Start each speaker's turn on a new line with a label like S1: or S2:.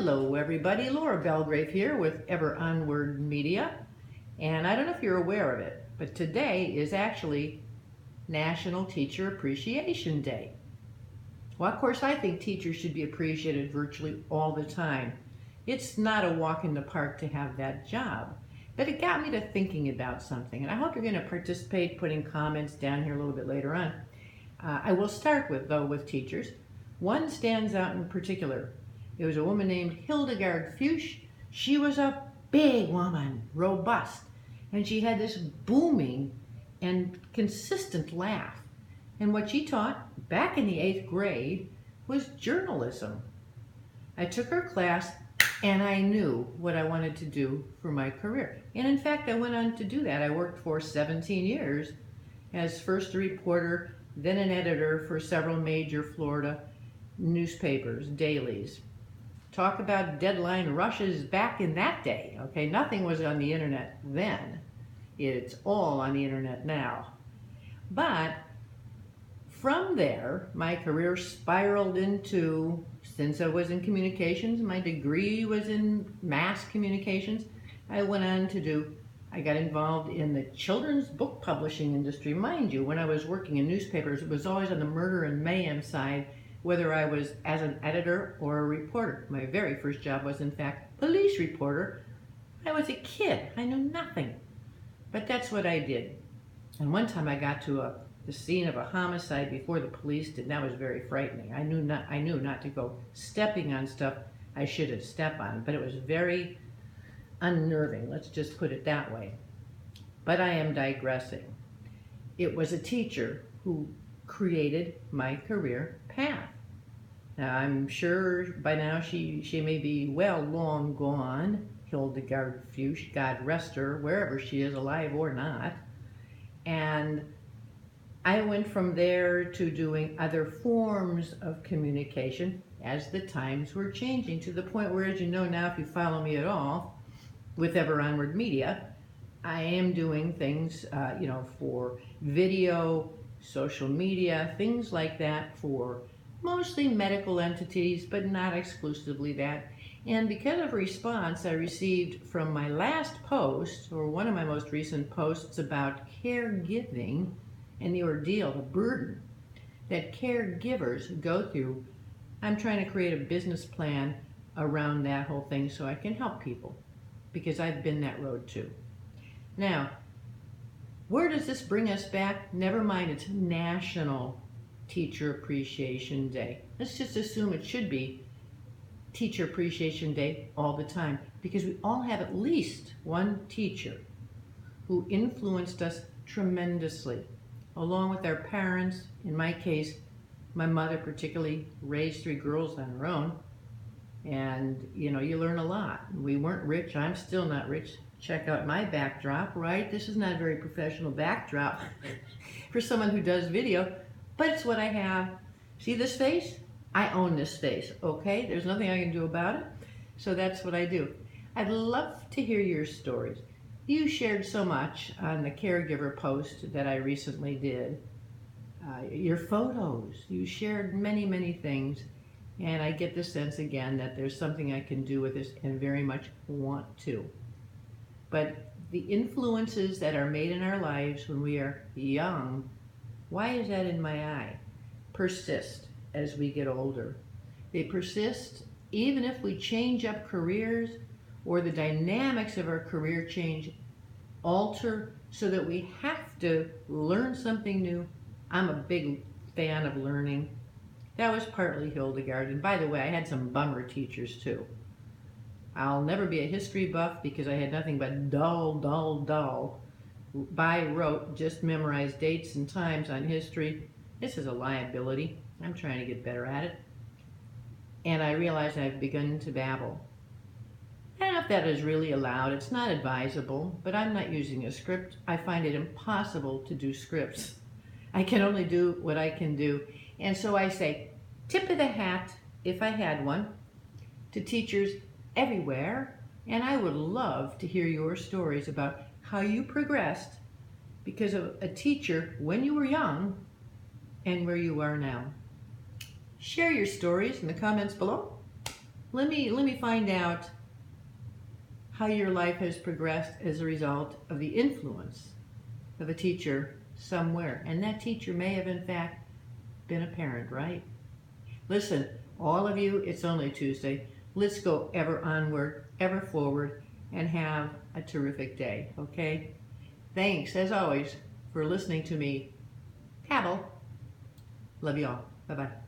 S1: Hello everybody, Laura Belgrave here with Ever Onward Media. And I don't know if you're aware of it, but today is actually National Teacher Appreciation Day. Well, of course, I think teachers should be appreciated virtually all the time. It's not a walk in the park to have that job. But it got me to thinking about something, and I hope you're going to participate, putting comments down here a little bit later on. I will start with teachers. One stands out in particular. It was a woman named Hildegard Fuchs. She was a big woman, robust, and she had this booming and consistent laugh. And what she taught back in the 8th grade was journalism. I took her class and I knew what I wanted to do for my career. And in fact, I went on to do that. I worked for 17 years as first a reporter, then an editor for several major Florida newspapers, dailies. Talk about deadline rushes back in that day. Okay, nothing was on the internet then. It's all on the internet now. But from there, my career spiraled into, since I was in communications, my degree was in mass communications, I went on to I got involved in the children's book publishing industry. Mind you, when I was working in newspapers, it was always on the murder and mayhem side, whether I was as an editor or a reporter. My very first job was, in fact, police reporter. I was a kid. I knew nothing. But that's what I did. And one time I got to the scene of a homicide before the police did, and that was very frightening. I knew not to go stepping on stuff I shouldn't step on, but it was very unnerving, let's just put it that way. But I am digressing. It was a teacher who created my career path. Now, I'm sure by now she may be well long gone, Hildegard Fuchs, God rest her, wherever she is, alive or not. And I went from there to doing other forms of communication as the times were changing, to the point where, as you know now, if you follow me at all, with Ever Onward Media, I am doing things, for video, social media, things like that, for mostly medical entities, but not exclusively that. And because of response I received from my last post, or one of my most recent posts, about caregiving and the ordeal, the burden that caregivers go through, I'm trying to create a business plan around that whole thing so I can help people, because I've been that road too. Now, where does this bring us back? Never mind, it's National Teacher Appreciation Day. Let's just assume it should be Teacher Appreciation Day all the time, because we all have at least one teacher who influenced us tremendously, along with our parents. In my case, my mother particularly raised 3 girls on her own, and you learn a lot. We weren't rich. I'm still not rich. Check out my backdrop, right? This is not a very professional backdrop for someone who does video, but it's what I have. See this face? I own this face, okay? There's nothing I can do about it, so that's what I do. I'd love to hear your stories. You shared so much on the caregiver post that I recently did. Your photos, you shared many, many things, and I get the sense again that there's something I can do with this, and very much want to. But the influences that are made in our lives when we are young, why is that in my eye? Persist as we get older. They persist even if we change up careers, or the dynamics of our career change, alter, so that we have to learn something new. I'm a big fan of learning. That was partly Hildegard. And by the way, I had some bummer teachers too. I'll never be a history buff because I had nothing but dull, by rote, just memorize dates and times on history. This is a liability. I'm trying to get better at it. And I realize I've begun to babble. I don't know if that is really allowed. It's not advisable, but I'm not using a script. I find it impossible to do scripts. I can only do what I can do. And so I say, tip of the hat, if I had one, to teachers everywhere. And I would love to hear your stories about how you progressed because of a teacher when you were young and where you are now. Share your stories in the comments below. Let me find out how your life has progressed as a result of the influence of a teacher somewhere. And that teacher may have, in fact, been a parent, right? Listen, all of you, it's only Tuesday. Let's go ever onward, ever forward, and have a terrific day, okay? Thanks, as always, for listening to me babble. Love you all. Bye-bye.